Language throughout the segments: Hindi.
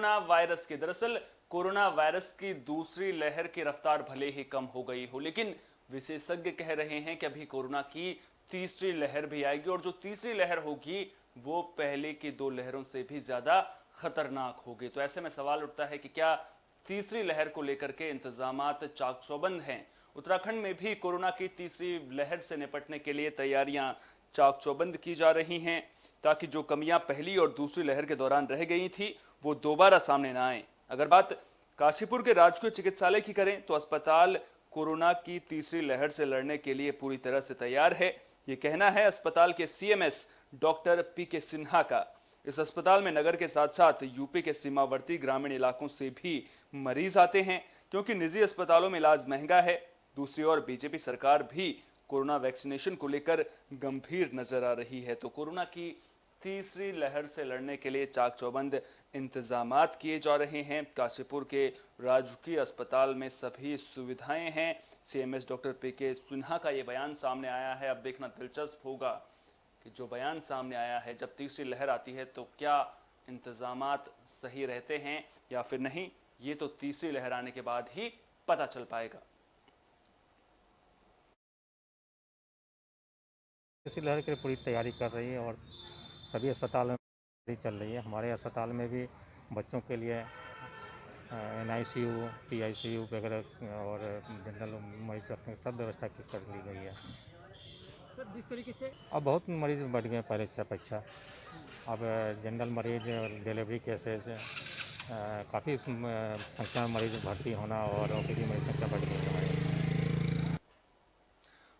कोरोना वायरस की। दरअसल कोरोना वायरस की दूसरी लहर की रफ्तार भले ही कम हो गई हो, लेकिन विशेषज्ञ कह रहे हैं कि अभी कोरोना की तीसरी लहर भी आएगी और जो तीसरी लहर होगी वो पहले की दो लहरों से भी ज्यादा खतरनाक होगी। तो ऐसे में सवाल उठता है कि क्या तीसरी लहर को लेकर के इंतजामात चाक चौबंद हैं? उत्तराखंड में भी कोरोना की तीसरी लहर से निपटने के लिए तैयारियां चाक चौबंद की जा रही हैं, ताकि जो कमियां पहली और दूसरी लहर के दौरान रह गई थी वो दोबारा सामने ना आए। अगर बात काशीपुर के राजकीय चिकित्सालय की करें तो अस्पताल कोरोना की तीसरी लहर से लड़ने के लिए पूरी तरह से तैयार है। ये कहना है अस्पताल के सीएमएस डॉक्टर पीके सिन्हा का। इस अस्पताल में नगर के साथ साथ यूपी के सीमावर्ती ग्रामीण इलाकों से भी मरीज आते हैं, क्योंकि निजी अस्पतालों में इलाज महंगा है। दूसरी ओर बीजेपी सरकार भी कोरोना वैक्सीनेशन को लेकर गंभीर नजर आ रही है। तो कोरोना की तीसरी लहर से लड़ने के लिए चाक चौबंद इंतजामात किए जा रहे हैं। काशीपुर के राजकीय अस्पताल में सभी सुविधाएं हैं। सीएमएस डॉक्टर पीके सिन्हा का ये बयान सामने आया है। अब देखना दिलचस्प होगा कि जो बयान सामने आया है, जब तीसरी लहर आती है तो क्या इंतजामात सही रहते हैं या फिर नहीं, ये तो तीसरी लहर आने के बाद ही पता चल पाएगा। तीसरी लहर के लिए पूरी तैयारी कर रही है और सभी अस्पतालों में चल रही है। हमारे अस्पताल में भी बच्चों के लिए NICU, PICU वगैरह और जनरल मरीज रखने की सब व्यवस्था कर ली गई है। सर, जिस तरीके से अब बहुत मरीज बढ़ गए पहले से अपेक्षा। अब जनरल मरीज और डिलीवरी केसेस काफ़ी संख्या में मरीज भर्ती होना और OPD मरीज संख्या बढ़ गई है हमारे।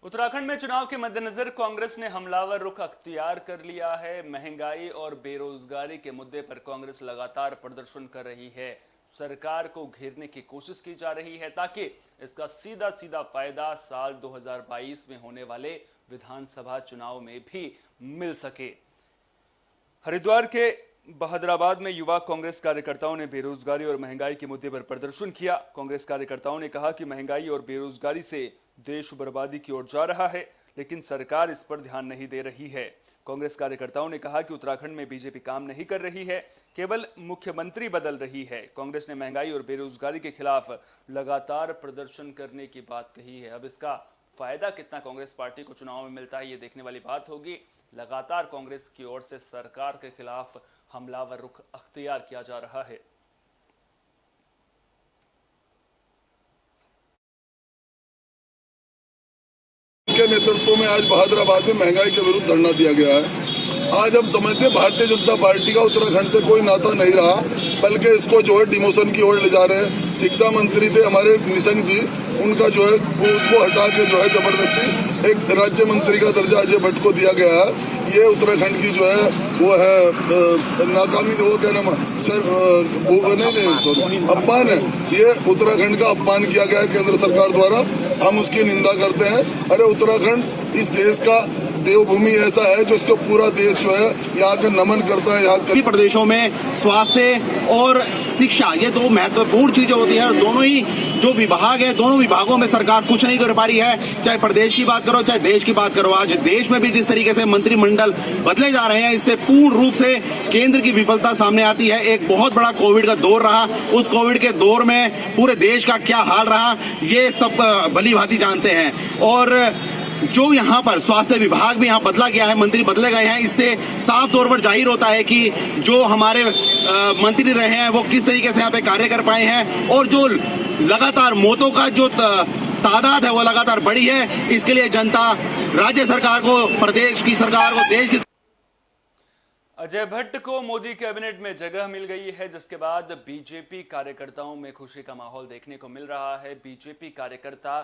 उत्तराखंड में चुनाव के मद्देनजर कांग्रेस ने हमलावर रुख अख्तियार कर लिया है। महंगाई और बेरोजगारी के मुद्दे पर कांग्रेस लगातार प्रदर्शन कर रही है। सरकार को घेरने की कोशिश की जा रही है ताकि इसका सीधा सीधा फायदा साल 2022 में होने वाले विधानसभा चुनाव में भी मिल सके। हरिद्वार के बहादुराबाद में युवा कांग्रेस कार्यकर्ताओं ने बेरोजगारी और महंगाई के मुद्दे पर प्रदर्शन किया। कांग्रेस कार्यकर्ताओं ने कहा कि महंगाई और बेरोजगारी से देश बर्बादी की ओर जा रहा है, लेकिन सरकार इस पर ध्यान नहीं दे रही है। कांग्रेस कार्यकर्ताओं ने कहा कि उत्तराखंड में बीजेपी काम नहीं कर रही है, केवल मुख्यमंत्री बदल रही है। कांग्रेस ने महंगाई और बेरोजगारी के खिलाफ लगातार प्रदर्शन करने की बात कही है। अब इसका फायदा कितना कांग्रेस पार्टी को चुनाव में मिलता है, ये देखने वाली बात होगी। लगातार कांग्रेस की ओर से सरकार के खिलाफ हमलावर रुख अख्तियार किया जा रहा है। के नेतृत्व में आज बहादुराबाद में महंगाई के विरुद्ध धरना दिया गया है। आज हम समझते हैं भारतीय जनता पार्टी का उत्तराखंड से कोई नाता नहीं रहा, बल्कि इसको जो है डिमोशन की ओर ले जा रहे हैं। शिक्षा मंत्री थे हमारे निशंक जी, उनका जो है उसको हटा के जो है जबरदस्ती एक राज्य मंत्री का दर्जा अजय भट्ट को दिया गया है। ये उत्तराखंड की जो है वो है नाकामी, वो क्या नाम अपमान है। ये उत्तराखंड का अपमान किया गया है केंद्र सरकार द्वारा, हम उसकी निंदा करते हैं। अरे उत्तराखंड इस देश का देवभूमि ऐसा है जो इसको पूरा देश जो है यहाँ का नमन करता है। यहाँ प्रदेशों में स्वास्थ्य और शिक्षा ये दो महत्वपूर्ण चीजें होती हैं और दोनों ही जो विभाग है, दोनों विभागों में सरकार कुछ नहीं कर पा रही है। चाहे प्रदेश की बात करो, चाहे देश की बात करो। आज देश में भी जिस तरीके से मंत्रिमंडल बदले जा रहे हैं, इससे पूर्ण रूप से केंद्र की विफलता सामने आती है। एक बहुत बड़ा कोविड का दौर रहा, उस कोविड के दौर में पूरे देश का क्या हाल रहा ये सब भली भांति जानते हैं। और जो यहाँ पर स्वास्थ्य विभाग भी यहाँ बदला गया है, मंत्री बदले गए हैं, इससे साफ तौर पर जाहिर होता है कि जो हमारे मंत्री रहे हैं वो किस तरीके से यहाँ पे कार्य कर पाए हैं और जो लगातार मौतों का जो तादाद है वो लगातार बढ़ी है। इसके लिए जनता राज्य सरकार को, प्रदेश की सरकार को, देश की। अजय भट्ट को मोदी कैबिनेट में जगह मिल गई है, जिसके बाद बीजेपी कार्यकर्ताओं में खुशी का माहौल देखने को मिल रहा है। बीजेपी कार्यकर्ता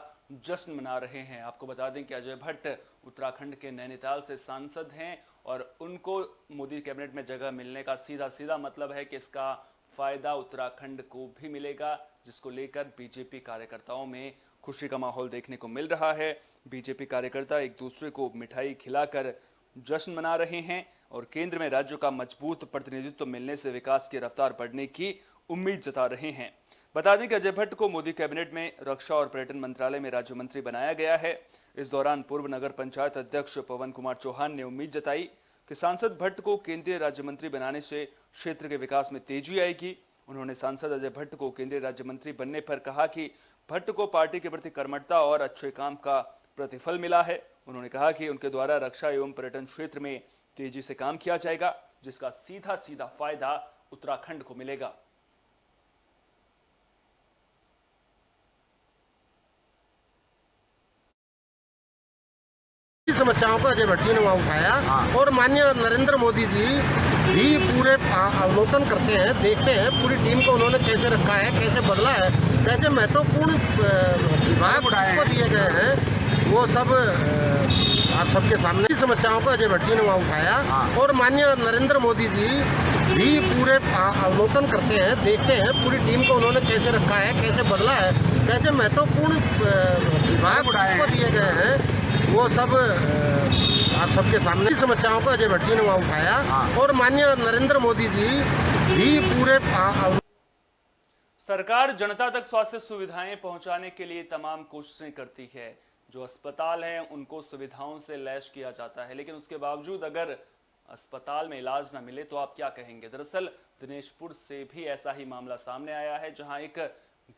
जश्न मना रहे हैं। आपको बता दें कि अजय भट्ट उत्तराखंड के नैनीताल से सांसद हैं और उनको मोदी कैबिनेट में जगह मिलने का सीधा सीधा मतलब है कि इसका फायदा उत्तराखंड को भी मिलेगा, जिसको लेकर बीजेपी कार्यकर्ताओं में खुशी का माहौल देखने को मिल रहा है। बीजेपी कार्यकर्ता एक दूसरे को मिठाई खिलाकर जश्न मना रहे हैं और केंद्र में राज्यों का मजबूत प्रतिनिधित्व मिलने से विकास की रफ्तार बढ़ने की उम्मीद जता रहे हैं। बता दें कि अजय भट्ट को मोदी कैबिनेट में रक्षा और पर्यटन मंत्रालय में राज्य मंत्री बनाया गया है। इस दौरान पूर्व नगर पंचायत अध्यक्ष पवन कुमार चौहान ने उम्मीद जताई कि सांसद भट्ट को केंद्रीय राज्य मंत्री बनाने से क्षेत्र के विकास में तेजी आएगी उन्होंने सांसद अजय भट्ट को केंद्रीय राज्य मंत्री बनने पर कहा कि भट्ट को पार्टी के प्रति कर्मठता और अच्छे काम का प्रतिफल मिला है। उन्होंने कहा कि उनके द्वारा रक्षा एवं पर्यटन क्षेत्र में तेजी से काम किया जाएगा, जिसका सीधा सीधा फायदा उत्तराखंड को मिलेगा। समस्याओं को अजय भट्ट जी ने वहाँ उठाया और माननीय नरेंद्र मोदी जी भी पूरे अवलोकन करते हैं, देखते हैं पूरी टीम को उन्होंने कैसे रखा है, कैसे बदला है, कैसे महत्वपूर्ण विभाग उसको दिए गए हैं, वो सब आप सबके सामने समस्याओं को अजय भट्ट जी ने वहाँ उठाया और माननीय नरेंद्र मोदी जी भी पूरे अवलोकन करते हैं, देखते हैं पूरी टीम को उन्होंने कैसे रखा है, कैसे बदला है, कैसे महत्वपूर्ण विभाग उसको दिए गए हैं, वो सब आप सबके सामने समस्याओं को अजय भट्ट जी ने वहाँ उठाया और माननीय नरेंद्र मोदी जी भी पूरे सरकार जनता तक स्वास्थ्य सुविधाएं पहुंचाने के लिए तमाम कोशिशें करती है। जो अस्पताल हैं उनको सुविधाओं से लैस किया जाता है, लेकिन उसके बावजूद अगर अस्पताल में इलाज न मिले तो आप क्या कहेंगे। दरअसल दिनेशपुर से भी ऐसा ही मामला सामने आया है, जहां एक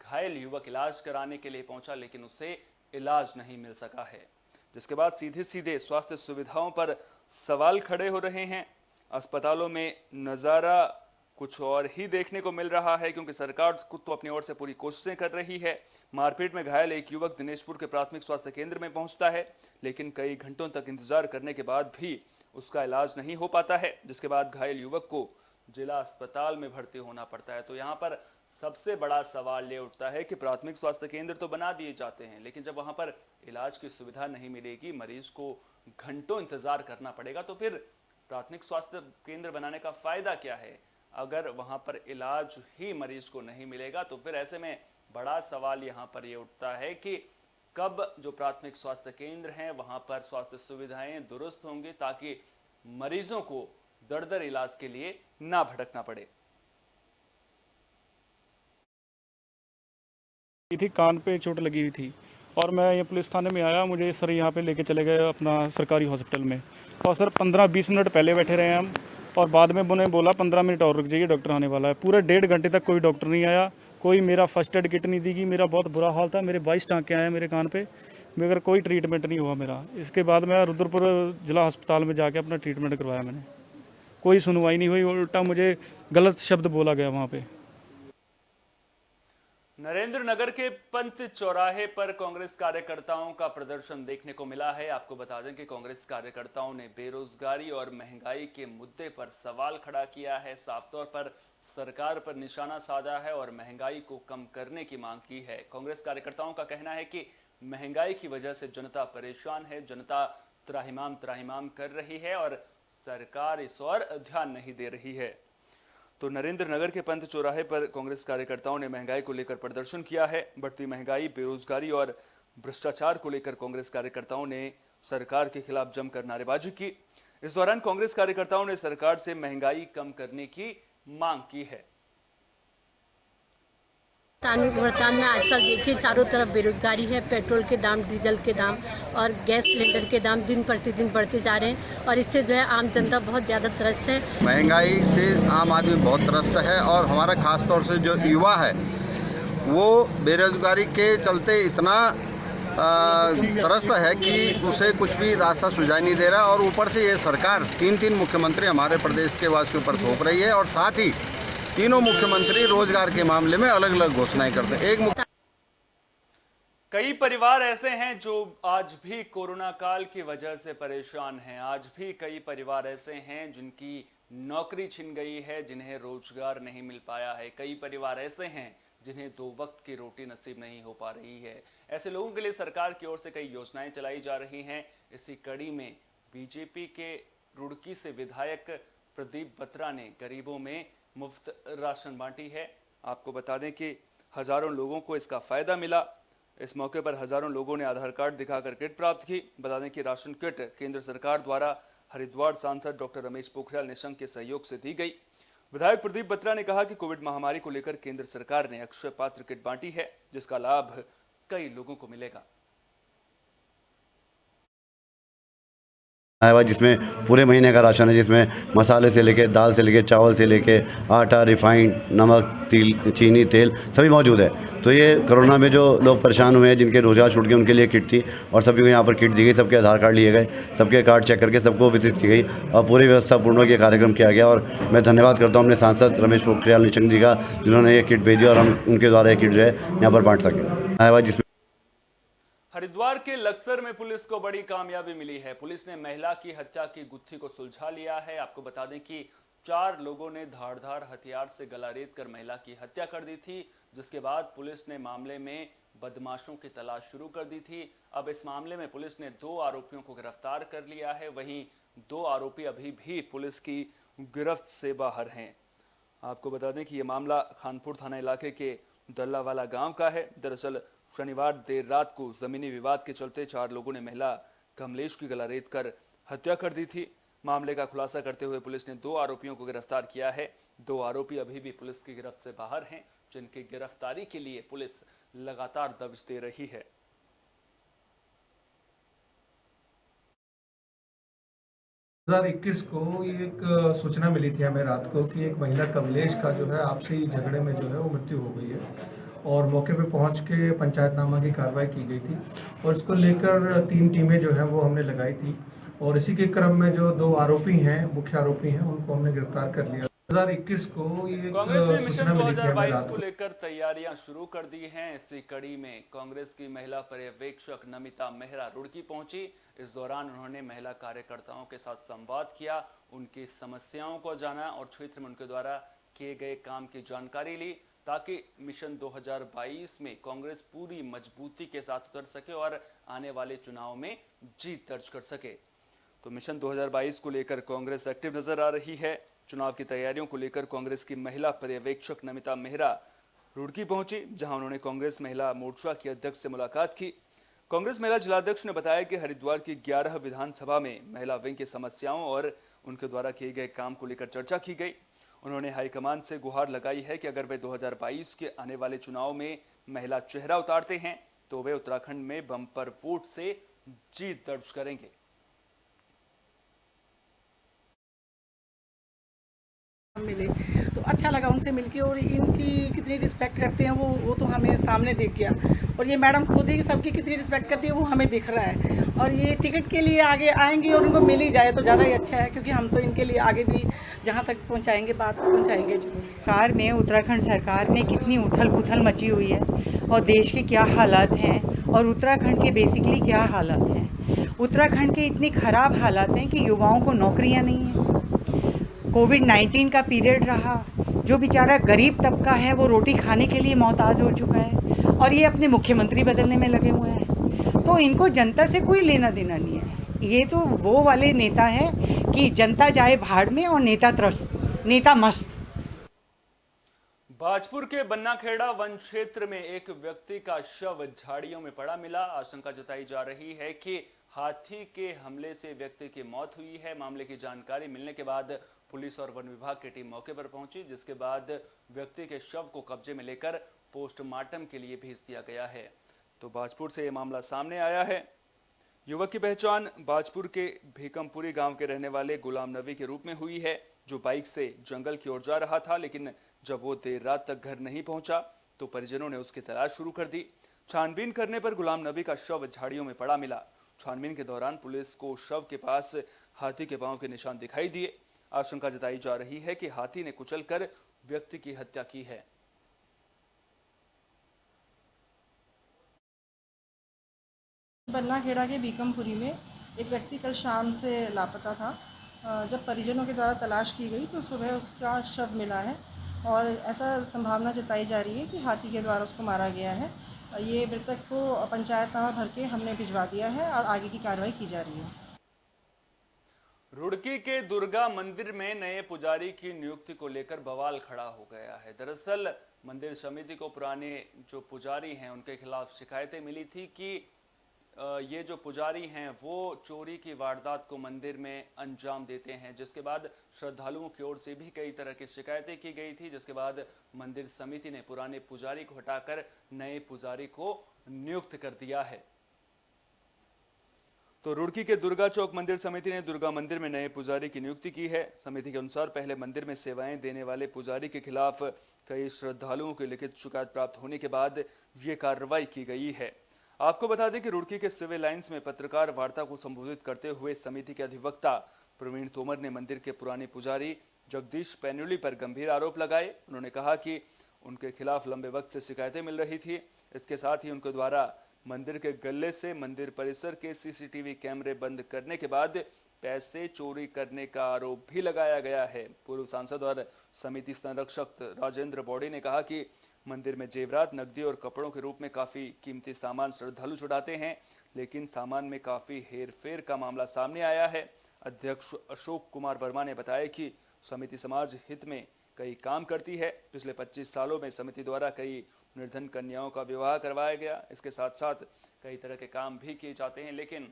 घायल युवक इलाज कराने के लिए पहुंचा, लेकिन उसे इलाज नहीं मिल सका है, जिसके बाद सीधे सीधे स्वास्थ्य सुविधाओं पर सवाल खड़े हो रहे हैं। अस्पतालों में नज़ारा कुछ और ही देखने को मिल रहा है, क्योंकि सरकार खुद तो अपनी ओर से पूरी कोशिशें कर रही है। मारपीट में घायल एक युवक दिनेशपुर के प्राथमिक स्वास्थ्य केंद्र में पहुंचता है, लेकिन कई घंटों तक इंतजार करने के बाद भी उसका इलाज नहीं हो पाता है, जिसके बाद घायल युवक को जिला अस्पताल में भर्ती होना पड़ता है। तो यहाँ पर सबसे बड़ा सवाल ये उठता है कि प्राथमिक स्वास्थ्य केंद्र तो बना दिए जाते हैं, लेकिन जब वहाँ पर इलाज की सुविधा नहीं मिलेगी, मरीज को घंटों इंतजार करना पड़ेगा, तो फिर प्राथमिक स्वास्थ्य केंद्र बनाने का फायदा क्या है। अगर वहाँ पर इलाज ही मरीज को नहीं मिलेगा तो फिर ऐसे में बड़ा सवाल यहाँ पर ये उठता है कि कब जो प्राथमिक स्वास्थ्य केंद्र हैं वहाँ पर स्वास्थ्य सुविधाएं दुरुस्त होंगी, ताकि मरीजों को दर दर इलाज के लिए ना भटकना पड़े। थी कान पे चोट लगी हुई थी और मैं ये पुलिस थाने में आया, मुझे सर यहाँ पे लेके चले गए अपना सरकारी हॉस्पिटल में, और सर 15-20 मिनट पहले बैठे रहे हम और बाद में उन्होंने बोला 15 मिनट और रुक जाइए, डॉक्टर आने वाला है। पूरे 1.5 घंटे तक कोई डॉक्टर नहीं आया, कोई मेरा फर्स्ट एड किट नहीं दी गई। मेरा बहुत बुरा हाल था, मेरे 22 टाँके आए मेरे कान पे, मगर कोई ट्रीटमेंट नहीं हुआ मेरा। इसके बाद मैं रुद्रपुर जिला अस्पताल में जाके अपना ट्रीटमेंट करवाया मैंने, कोई सुनवाई नहीं हुई, उल्टा मुझे गलत शब्द बोला गया वहाँ पे। नरेंद्र नगर के पंत चौराहे पर कांग्रेस कार्यकर्ताओं का प्रदर्शन देखने को मिला है। आपको बता दें कि कांग्रेस कार्यकर्ताओं ने बेरोजगारी और महंगाई के मुद्दे पर सवाल खड़ा किया है, साफ तौर पर सरकार पर निशाना साधा है और महंगाई को कम करने की मांग की है। कांग्रेस कार्यकर्ताओं का कहना है कि महंगाई की वजह से जनता परेशान है, जनता त्राहिमाम कर रही है और सरकार इस ओर ध्यान नहीं दे रही है। तो नरेंद्र नगर के पंत चौराहे पर कांग्रेस कार्यकर्ताओं ने महंगाई को लेकर प्रदर्शन किया है। बढ़ती महंगाई, बेरोजगारी और भ्रष्टाचार को लेकर कांग्रेस कार्यकर्ताओं ने सरकार के खिलाफ जमकर नारेबाजी की। इस दौरान कांग्रेस कार्यकर्ताओं ने सरकार से महंगाई कम करने की मांग की है। वर्तमान में आजकल देखिए चारों तरफ बेरोजगारी है, पेट्रोल के दाम, डीजल के दाम और गैस सिलेंडर के दाम दिन प्रतिदिन बढ़ते जा रहे हैं और इससे जो है आम जनता बहुत ज़्यादा त्रस्त है। महंगाई से आम आदमी बहुत त्रस्त है और हमारा खास तौर से जो युवा है वो बेरोजगारी के चलते इतना त्रस्त है कि उसे कुछ भी रास्ता सुझाई नहीं दे रहा, और ऊपर से ये सरकार 3 मुख्यमंत्री हमारे प्रदेश के वासियों पर थोप रही है और साथ ही तीनों मुख्यमंत्री रोजगार के मामले में अलग अलग घोषणाएं करते हैं। कई परिवार ऐसे हैं जो आज भी कोरोना काल की वजह से परेशान हैं। आज भी कई परिवार ऐसे हैं जिनकी नौकरी छिन गई है, जिन्हें रोजगार नहीं मिल पाया है। कई परिवार ऐसे हैं जिन्हें 2 वक्त की रोटी नसीब नहीं हो पा रही है। ऐसे लोगों के लिए सरकार की ओर से कई योजनाएं चलाई जा रही हैं। इसी कड़ी में बीजेपी के रुड़की से विधायक प्रदीप बत्रा ने गरीबों में मुफ्त राशन बांटी है। आपको बता दें कि हजारों लोगों को इसका फायदा मिला। इस मौके पर हजारों लोगों ने आधार कार्ड दिखाकर किट प्राप्त की। बता दें कि राशन किट केंद्र सरकार द्वारा हरिद्वार सांसद डॉक्टर रमेश पोखरियाल निशंक के सहयोग से दी गई। विधायक प्रदीप बत्रा ने कहा कि कोविड महामारी को लेकर केंद्र सरकार ने अक्षय पात्र किट बांटी है, जिसका लाभ कई लोगों को मिलेगा। आया हुआ जिसमें पूरे महीने का राशन है, जिसमें मसाले से लेके दाल से लेके चावल से लेके आटा, रिफाइंड, नमक, तिल, चीनी, तेल सभी मौजूद है। तो ये कोरोना में जो लोग परेशान हुए हैं, जिनके रोज़गार छूट गए, उनके लिए किट थी और सभी को यहाँ पर किट दी गई। सबके आधार कार्ड लिए गए, सबके कार्ड चेक करके सबको वितरित की गई और पूरी व्यवस्था पूर्ण ये कार्यक्रम किया गया। और मैं धन्यवाद करता हूँ अपने सांसद रमेश पोखरियाल निशंक जी का, जिन्होंने ये किट भेजी और हम उनके द्वारा ये किट जो है यहाँ पर बांट सकें। आया हुआ जिसमें हरिद्वार के लक्सर में पुलिस को बड़ी कामयाबी मिली है। पुलिस ने महिला की हत्या की गुत्थी को सुलझा लिया है। आपको बता दें कि 4 लोगों ने धारदार हथियार से गला रेत कर महिला की हत्या कर दी थी, जिसके बाद पुलिस ने मामले में बदमाशों की तलाश शुरू कर दी थी। अब इस मामले में पुलिस ने 2 आरोपियों को गिरफ्तार कर लिया है। वहीं 2 आरोपी अभी भी पुलिस की गिरफ्त से बाहर हैं। आपको बता दें कि यह मामला खानपुर थाना इलाके के दल्लावाला गांव का है। दरअसल शनिवार देर रात को जमीनी विवाद के चलते 4 लोगों ने महिला कमलेश की गला रेत कर हत्या कर दी थी। मामले का खुलासा करते हुए पुलिस ने 2 आरोपियों को गिरफ्तार किया है। 2 आरोपी अभी भी पुलिस की गिरफ्त से बाहर हैं, जिनकी गिरफ्तारी के लिए पुलिस लगातार दबिश दे रही है। 2021 को ये एक सूचना मिली थी हमें रात को कि एक महिला कमलेश का जो है आपसी झगड़े में जो है वो मृत्यु हो गई है और मौके पे पहुंच के पंचायतनामा की कार्रवाई की गई थी और इसको लेकर 3 टीमें जो हैं वो हमने लगाई थी और इसी के क्रम में जो 2 आरोपी हैं, मुख्य आरोपी हैं, उनको हमने गिरफ्तार कर लिया। 2021 को ये कांग्रेस ने मिशन सूचना मिली थी हमें 2022 रात को को। लेकर तैयारियां शुरू कर दी हैं। इसी कड़ी में कांग्रेस की महिला पर्यवेक्षक नमिता मेहरा रुड़की पहुंची। इस दौरान उन्होंने महिला कार्यकर्ताओं के साथ संवाद किया, उनकी समस्याओं को जाना और क्षेत्र में उनके द्वारा किए गए काम की जानकारी ली, ताकि मिशन 2022 में कांग्रेस पूरी मजबूती के साथ उतर सके और आने वाले चुनाव में जीत दर्ज कर सके। तो मिशन 2022 को लेकर कांग्रेस एक्टिव नजर आ रही है। चुनाव की तैयारियों को लेकर कांग्रेस की महिला पर्यवेक्षक नमिता मेहरा रुड़की पहुंची, जहां उन्होंने कांग्रेस महिला मोर्चा की अध्यक्ष से मुलाकात की। कांग्रेस महिला जिलाध्यक्ष ने बताया कि हरिद्वार की 11 विधानसभा में महिला विंग की समस्याओं और उनके द्वारा किए गए काम को लेकर चर्चा की गई। उन्होंने हाईकमान से गुहार लगाई है कि अगर वे 2022 के आने वाले चुनाव में महिला चेहरा उतारते हैं तो वे उत्तराखंड में बम्पर वोट से जीत दर्ज करेंगे। मिले तो अच्छा लगा उनसे मिलके और इनकी कितनी रिस्पेक्ट करते हैं वो तो हमें सामने दिख गया और ये मैडम खुद ही सबकी कितनी रिस्पेक्ट करती है वो हमें दिख रहा है और ये टिकट के लिए आगे आएंगी और उनको मिल ही जाए तो ज़्यादा ही अच्छा है, क्योंकि हम तो इनके लिए आगे भी जहाँ तक पहुँचाएंगे बात पहुँचाएंगे जरूर। सरकार में, उत्तराखंड सरकार में कितनी उथल पुथल मची हुई है और देश के क्या हालात हैं और उत्तराखंड के बेसिकली क्या हालात हैं। उत्तराखंड के इतने ख़राब हालात हैं कि युवाओं को नौकरियां नहीं हैं। कोविड-19 का पीरियड रहा, जो बेचारा गरीब तबका है वो रोटी खाने के लिए मोहताज हो चुका है और ये अपने मुख्यमंत्री बदलने में लगे हुए हैं। तो इनको जनता से कोई लेना देना नहीं है। ये तो वो वाले नेता है कि जनता जाए भाड़ में और नेता त्रस्त, नेता मस्त। बाजपुर के बन्नाखेड़ा वन क्षेत्र में एक व्यक्ति का शव झाड़ियों में पड़ा मिला। आशंका जताई जा रही है कि हाथी के हमले से व्यक्ति की मौत हुई है। मामले की जानकारी मिलने के बाद पुलिस और वन विभाग की टीम मौके पर पहुंची, जिसके बाद व्यक्ति के शव को कब्जे में लेकर पोस्टमार्टम के लिए भेज दिया गया है। तो बाजपुर से यह मामला सामने आया है। युवक की पहचान बाजपुर के भीकमपुरी गांव के रहने वाले गुलाम नबी के रूप में हुई है, जो बाइक से जंगल की ओर जा रहा था, लेकिन जब वो देर रात तक घर नहीं पहुंचा तो परिजनों ने उसकी तलाश शुरू कर दी। छानबीन करने पर गुलाम नबी का शव झाड़ियों में पड़ा मिला। छानबीन के दौरान पुलिस को शव के पास हाथी के पांव के निशान दिखाई दिए। आशंका जताई जा रही है कि हाथी ने कुचलकर व्यक्ति की हत्या की है। बन्नाखेड़ा के बीकमपुरी में एक व्यक्ति कल शाम से लापता था। जब परिजनों के द्वारा तलाश की गई तो सुबह उसका शव मिला है और ऐसा संभावना जताई जा रही है कि हाथी के द्वारा उसको मारा गया है। ये मृतक को पंचायतनामा भर के हमने भिजवा दिया है और आगे की कार्रवाई की जा रही है। रुड़की के दुर्गा मंदिर में नए पुजारी की नियुक्ति को लेकर बवाल खड़ा हो गया है। दरअसल मंदिर समिति को पुराने जो पुजारी हैं उनके खिलाफ शिकायतें मिली थी कि ये जो पुजारी हैं वो चोरी की वारदात को मंदिर में अंजाम देते हैं, जिसके बाद श्रद्धालुओं की ओर से भी कई तरह की शिकायतें की गई थी, जिसके बाद मंदिर समिति ने पुराने पुजारी को हटाकर नए पुजारी को नियुक्त कर दिया है। तो रुड़की के दुर्गा चौक मंदिर समिति ने दुर्गा मंदिर में नए पुजारी की नियुक्ति की है। समिति के अनुसार पहले मंदिर में सेवाएं देने वाले पुजारी के खिलाफ कई श्रद्धालुओं की लिखित शिकायत प्राप्त होने के बाद ये कार्रवाई की गई है। आपको बता दें कि रुड़की के सिविल लाइंस में पत्रकार वार्ता को संबोधित करते हुए समिति के अधिवक्ता प्रवीण तोमर ने मंदिर के पुराने पुजारी जगदीश पैन्युली पर गंभीर आरोप लगाए। उन्होंने कहा कि उनके खिलाफ लंबे वक्त से शिकायतें मिल रही थी। इसके साथ ही उनके द्वारा मंदिर के गल्ले से मंदिर परिसर के सीसीटीवी कैमरे बंद करने के बाद पैसे चोरी करने का आरोप भी लगाया गया है। पूर्व सांसद और समिति संरक्षक राजेंद्र बौड़ी ने कहा कि मंदिर में जेवरात, नकदी और कपड़ों के रूप में काफी कीमती सामान श्रद्धालु चुराते हैं, लेकिन सामान में काफी हेरफेर का मामला सामने आया है। अध्यक्ष अशोक कुमार वर्मा ने बताया कि समिति समाज हित में कई काम करती है। पिछले 25 सालों में समिति द्वारा कई निर्धन कन्याओं का विवाह करवाया गया। इसके साथ साथ कई तरह के काम भी किए जाते हैं, लेकिन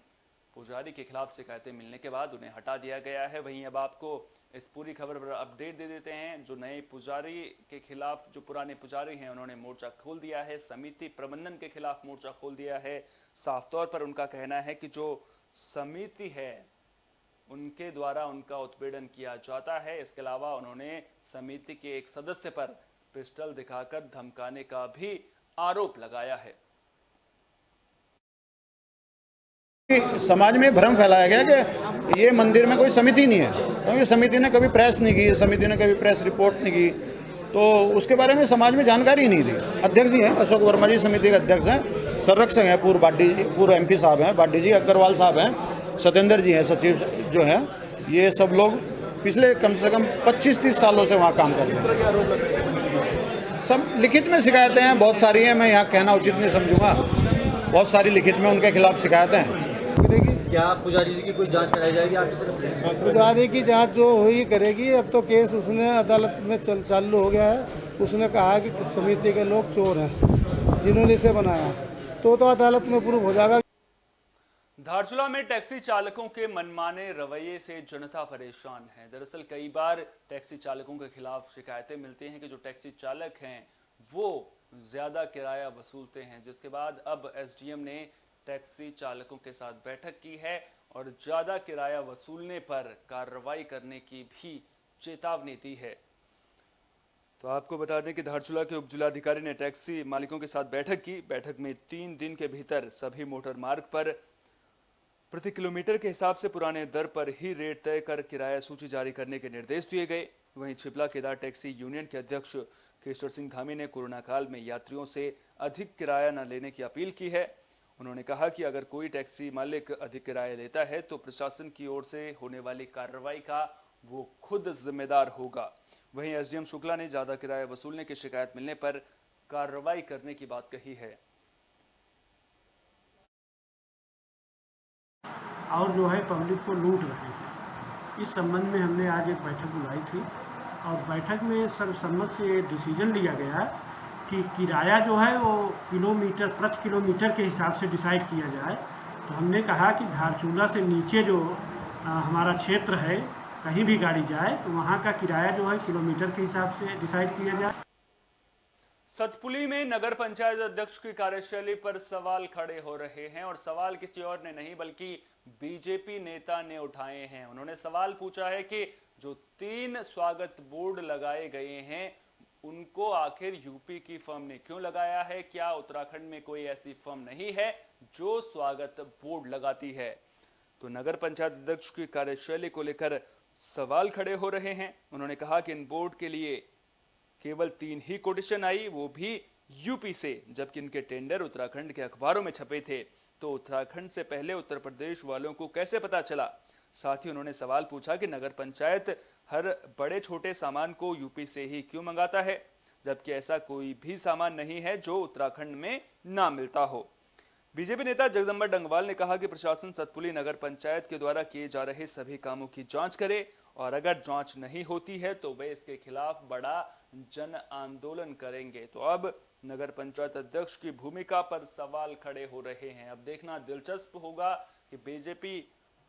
पुजारी के खिलाफ शिकायतें मिलने के बाद उन्हें हटा दिया गया है। वहीं अब आपको इस पूरी खबर पर अपडेट दे देते हैं। जो नए पुजारी के खिलाफ जो पुराने पुजारी हैं उन्होंने मोर्चा खोल दिया है। समिति प्रबंधन के खिलाफ मोर्चा खोल दिया है। साफ तौर पर उनका कहना है कि जो समिति है उनके द्वारा उनका उत्पीड़न किया जाता है। इसके अलावा उन्होंने समिति के एक सदस्य पर पिस्टल दिखाकर धमकाने का भी आरोप लगाया है। समाज में भ्रम फैलाया गया कि ये मंदिर में कोई समिति नहीं है, क्योंकि समिति ने कभी प्रेस नहीं की, समिति ने कभी प्रेस रिपोर्ट नहीं की, तो उसके बारे में समाज में जानकारी नहीं दी। अध्यक्ष जी हैं अशोक वर्मा जी, समिति के अध्यक्ष हैं। संरक्षक हैं पूर्व बाडी, पूर्व MP साहब हैं, बाडी जी, अग्रवाल साहब हैं, सत्येंद्र जी हैं सचिव जो हैं। ये सब लोग पिछले कम से कम 25-30 सालों से वहाँ काम कर रहे हैं। सब लिखित में शिकायतें हैं, बहुत सारी हैं, मैं यहाँ कहना उचित नहीं समझूंगा। बहुत सारी लिखित में उनके खिलाफ शिकायतें हैं। क्या पुजारी जी की कोई जांच कराई जाएगी आपकी तरफ से? पुजारी की जांच जो हुई करेगी। अब तो केस उसने अदालत में चालू हो गया है। उसने कहा कि समिति के लोग चोर हैं जिन्होंने इसे बनाया, तो अदालत में प्रूव हो जाएगा। धारचूला में टैक्सी चालकों के मनमाने रवैये से जनता परेशान है। दरअसल कई बार टैक्सी चालकों के खिलाफ शिकायतें मिलती हैं कि जो टैक्सी चालक हैं वो ज्यादा किराया वसूलते हैं, जिसके बाद अब SDM ने टैक्सी चालकों के साथ बैठक की है और ज्यादा किराया वसूलने पर कार्रवाई करने की भी चेतावनी दी है। तो आपको बता दें कि धारचूला के उपजिलाधिकारी ने टैक्सी मालिकों के साथ बैठक की। बैठक में 3 दिन के भीतर सभी मोटर मार्ग पर प्रति किलोमीटर के हिसाब से पुराने दर पर ही रेट तय कर किराया सूची जारी करने के निर्देश दिए गए। वहीं छिपला केदार टैक्सी यूनियन के अध्यक्ष केशर सिंह धामी ने कोरोना काल में यात्रियों से अधिक किराया न लेने की अपील की है। उन्होंने कहा कि अगर कोई टैक्सी मालिक अधिक किराया लेता है तो प्रशासन की ओर से होने वाली कार्रवाई का वो खुद जिम्मेदार होगा। वहीं SDM शुक्ला ने ज्यादा किराया वसूलने की शिकायत मिलने पर कार्रवाई करने की बात कही है। और जो है पब्लिक को लूट रहे हैं। इस संबंध में हमने आज एक बैठक बुलाई थी और बैठक में सर्वसम्मत से डिसीजन लिया गया कि किराया जो है वो प्रति किलोमीटर के हिसाब से डिसाइड किया जाए। तो हमने कहा कि धारचूला से नीचे जो हमारा क्षेत्र है, कहीं भी गाड़ी जाए तो वहाँ का किराया जो है किलोमीटर के हिसाब से डिसाइड किया जाए। सतपुली में नगर पंचायत अध्यक्ष की कार्यशैली पर सवाल खड़े हो रहे हैं और सवाल किसी और ने नहीं बल्कि बीजेपी नेता ने उठाए हैं। उन्होंने सवाल पूछा है कि जो 3 स्वागत बोर्ड लगाए गए हैं उनको आखिर यूपी की फर्म ने क्यों लगाया है? क्या उत्तराखंड में कोई ऐसी फर्म नहीं है जो स्वागत बोर्ड लगाती है? तो नगर पंचायत अध्यक्ष की कार्यशैली को लेकर सवाल खड़े हो रहे हैं। उन्होंने कहा कि इन बोर्ड के लिए केवल 3 ही कोटेशन आई, वो भी यूपी से, जबकि इनके टेंडर उत्तराखंड के अखबारों में छपे थे। तो उत्तराखंड से पहले उत्तर प्रदेश वालों को कैसे पता चला? साथ ही उन्होंने सवाल पूछा कि नगर पंचायत हर बड़े छोटे सामान को यूपी से ही क्यों मंगाता है, जबकि ऐसा कोई भी सामान नहीं है जो उत्तराखंड में ना मिलता हो। बीजेपी नेता जगदम्बा डंगवाल ने कहा कि प्रशासन सतपुली नगर पंचायत के द्वारा किए जा रहे सभी कामों की जांच करे और अगर जांच नहीं होती है तो वे इसके खिलाफ बड़ा जन आंदोलन करेंगे। तो अब नगर पंचायत अध्यक्ष की भूमिका पर सवाल खड़े हो रहे हैं। अब देखना दिलचस्प होगा कि बीजेपी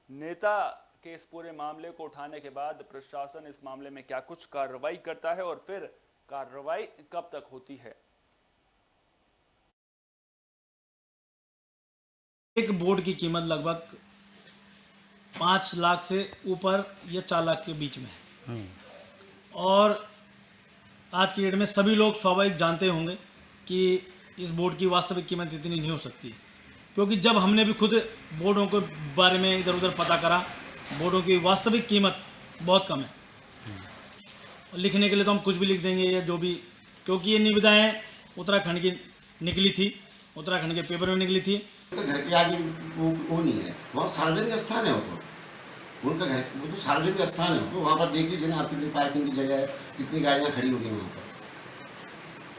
नेता के इस पूरे मामले को उठाने के बाद प्रशासन इस मामले में क्या कुछ कार्रवाई करता है और फिर कार्रवाई कब तक होती है। एक बोर्ड की कीमत लगभग 5 लाख से ऊपर या 4 लाख के बीच में है। और आज की डेट में सभी लोग स्वाभाविक जानते होंगे कि इस बोर्ड की वास्तविक कीमत इतनी नहीं हो सकती, क्योंकि जब हमने भी खुद बोर्डों के बारे में इधर उधर पता करा, बोर्डों की वास्तविक कीमत बहुत कम है। लिखने के लिए तो हम कुछ भी लिख देंगे या जो भी, क्योंकि ये निविदाएँ उत्तराखंड की निकली थी, उत्तराखंड के पेपर में निकली थी। घर के आगे वो नहीं है, वहाँ सार्वजनिक स्थान है, वो उनका घर वो तो सार्वजनिक स्थान है, तो वहाँ पर देख लीजिए ना आप कितनी पार्किंग की जगह है, कितनी गाड़ियाँ खड़ी होगी वहाँ पर।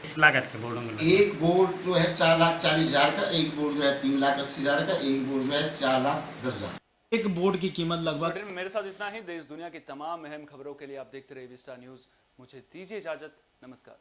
इस लागत के बोर्डों में एक बोर्ड जो है 4,40,000 का, एक बोर्ड जो है 3,80,000 का, एक बोर्ड जो है 4,10,000। एक बोर्ड की कीमत लगभग। मेरे साथ इतना ही। देश दुनिया की तमाम अहम खबरों के लिए आप देखते रहिए विस्टा न्यूज। मुझे दीजिए इजाजत। नमस्कार।